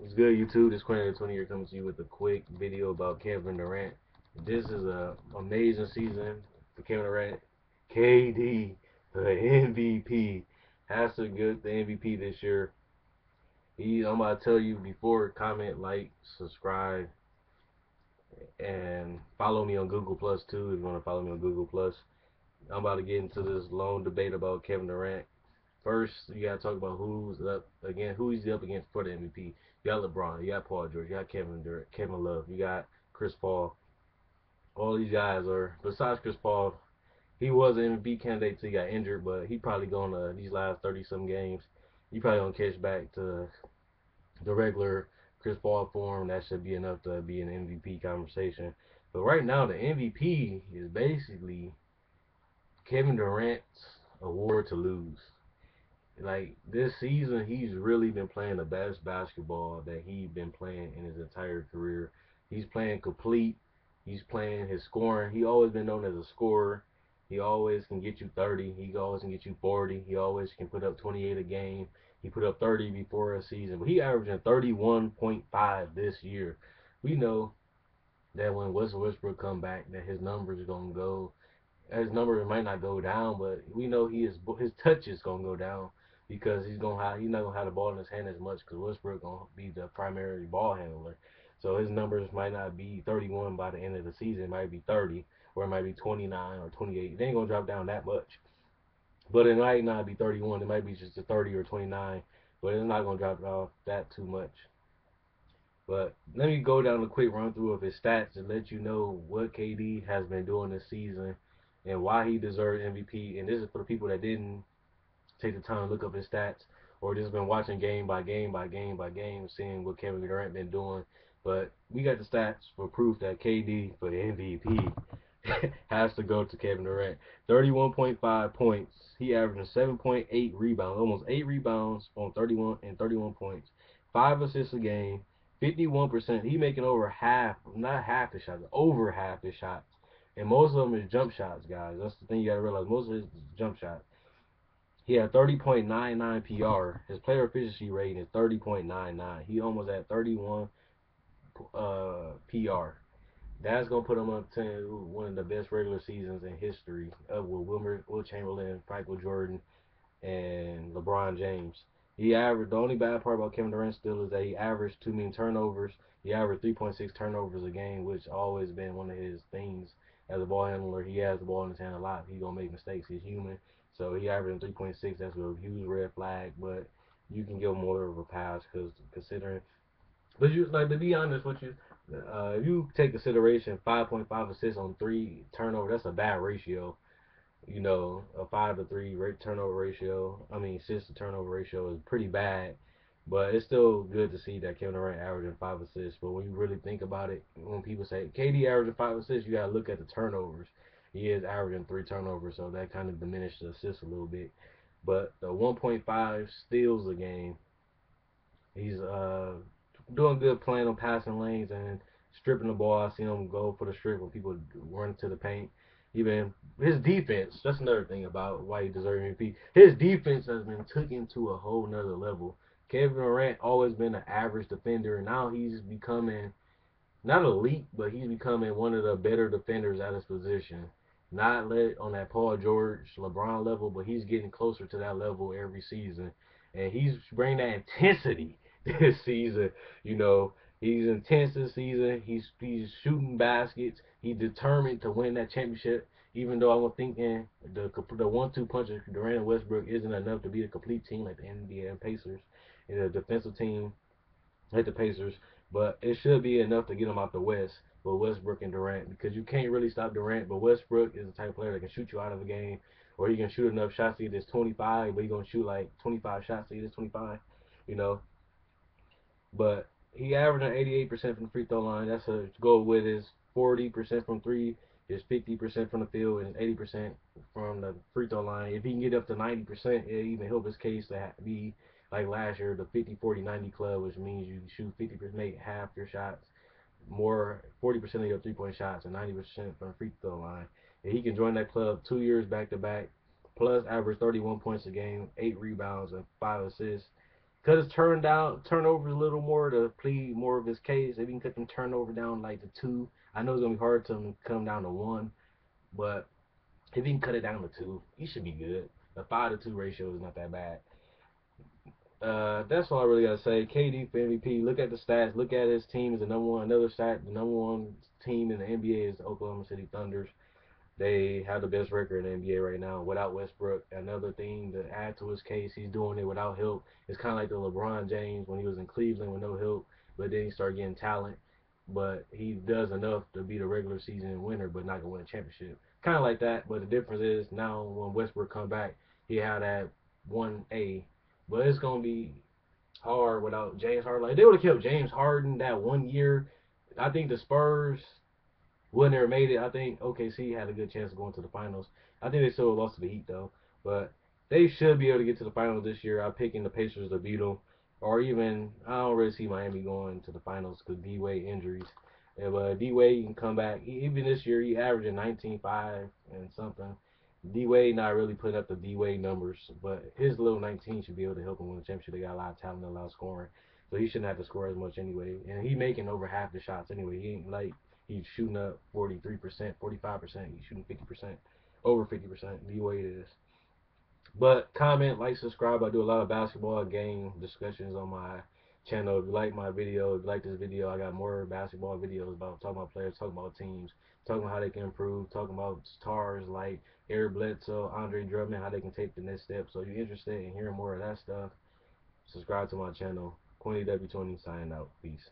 What's good, YouTube? This Quentin 20 here comes to you with a quick video about Kevin Durant. This is a amazing season for Kevin Durant. KD, the MVP, has to get the MVP this year. I'm about to tell you before, comment, like, subscribe, and follow me on Google Plus too. If you want to follow me on Google Plus, I'm about to get into this long debate about Kevin Durant. First, you gotta talk about who's up again, who he's up against for the MVP. You got LeBron, you got Paul George, you got Kevin Durant, Kevin Love, you got Chris Paul. All these guys are, besides Chris Paul, he was an MVP candidate till he got injured, but he probably gonna these last 30 some games. He probably gonna catch back to the regular Chris Paul form. That should be enough to be an MVP conversation. But right now, the MVP is basically Kevin Durant's award to lose. Like this season, he's really been playing the best basketball that he's been playing in his entire career. He's playing complete. He's playing his scoring. He always been known as a scorer. He always can get you 30. He always can get you 40. He always can put up 28 a game. He put up 30 before a season, but he averaging 31.5 this year. We know that when Westbrook come back, that his numbers gonna go, his numbers might not go down, but we know his touch is gonna go down because he's not gonna have the ball in his hand as much because Westbrook gonna be the primary ball handler. So his numbers might not be 31 by the end of the season. It might be 30 or it might be 29 or 28. They ain't gonna drop down that much, but it might not be 31. It might be just a 30 or 29, but it's not gonna drop off that too much. But let me go down a quick run through of his stats and let you know what KD has been doing this season and why he deserved MVP. And this is for the people that didn't take the time to look up his stats or just been watching game by game by game by game, seeing what Kevin Durant been doing. But we got the stats for proof that KD for the MVP has to go to Kevin Durant. 31.5 points. He averaging 7.8 rebounds, almost 8 rebounds on 31 points. 5 assists a game. 51%. He making over half, not half the shots, over half the shots. And most of them is jump shots, guys. That's the thing you gotta realize. Most of his jump shots. He had 30.99 PR. His player efficiency rating is 30.99. He almost had 31 PR. That's gonna put him up to one of the best regular seasons in history of with Will Chamberlain, Michael Jordan, and LeBron James. He averaged the only bad part about Kevin Durant still is that he averaged too many turnovers. He averaged 3.6 turnovers a game, which always been one of his things as a ball handler. He has the ball in his hand a lot. He's gonna make mistakes. He's human, so he averaging 3.6. That's a huge red flag, but you can give more of a pass because considering. But you like to be honest with you, if you take consideration 5.5 assists on 3 turnovers, that's a bad ratio. A 5 to 3 turnover ratio. I mean, assist to turnover ratio is pretty bad, but it's still good to see that Kevin Durant averaging 5 assists. But when you really think about it, when people say KD averaging 5 assists, you gotta look at the turnovers. He is averaging 3 turnovers, so that kind of diminished the assists a little bit. But the 1.5 steals a game, he's doing good playing on passing lanes and stripping the ball. I seen him go for the strip when people run to the paint. Even his defense, that's another thing about why he deserves MVP. His defense has been taken to a whole nother level. Kevin Durant always been an average defender, and now he's becoming not elite, but he's becoming one of the better defenders at his position. Not let on that Paul George, LeBron level, but he's getting closer to that level every season, and he's bringing that intensity this season. You know, he's intense this season. He's shooting baskets. He's determined to win that championship. Even though I was thinking the 1-2 punch of Durant and Westbrook isn't enough to be a complete team like the NBA and Pacers, and a defensive team hit the Pacers, but it should be enough to get them out the West with Westbrook and Durant because you can't really stop Durant, but Westbrook is the type of player that can shoot you out of the game, or he can shoot enough shots to get this 25, but he's gonna shoot like 25 shots to get this 25, you know. But he averaging 88% from the free throw line. That's a goal with his 40% from three, his 50% from the field, and his 80% from the free throw line. If he can get up to 90%, it even help his case to be like last year, the 50-40-90 club, which means you shoot 50%, make half your shots, more 40% of your 3-point shots, and 90% from the free throw line. And he can join that club 2 years back to back, plus average 31 points a game, 8 rebounds, and 5 assists. cut his turnovers a little more to plead more of his case. If he can cut them turnover down like to 2, I know it's gonna be hard to come down to 1, but if he can cut it down to 2, he should be good. The 5-to-2 ratio is not that bad. That's all I really gotta say. KD for MVP. Look at the stats. Look at his team as the number one. Another stat: the number one team in the NBA is the Oklahoma City Thunders. They have the best record in the NBA right now without Westbrook. Another thing to add to his case, he's doing it without help. It's kind of like the LeBron James when he was in Cleveland with no help, but then he started getting talent. But he does enough to be the regular season winner, but not gonna win a championship. Kind of like that, but the difference is now when Westbrook come back, he had that 1A, but it's gonna be hard without James Harden. Like they would have kept James Harden that 1 year. I think the Spurs wouldn't have made it. I think OKC had a good chance of going to the finals. I think they still lost to the Heat though, but they should be able to get to the finals this year. I'm picking the Pacers to beat them, or even I don't really see Miami going to the finals because D Wade injuries. If D Wade can come back, even this year he averaging 19.5 and something. D Wade not really putting up the D Wade numbers, but his little 19 should be able to help him win the championship. They got a lot of talent, a lot of scoring, so he shouldn't have to score as much anyway. And he making over half the shots anyway. He ain't like he's shooting up 43%, 45%. He's shooting 50%, over 50%. D Wade is. But comment, like, subscribe. I do a lot of basketball game discussions on my channel. If you like my video, if you like this video, I got more basketball videos about talking about players, talking about teams, talking about how they can improve, talking about stars like Eric Bledsoe, Andre Drummond, how they can take the next step. So if you're interested in hearing more of that stuff, subscribe to my channel. Quinny W20 signing out. Peace.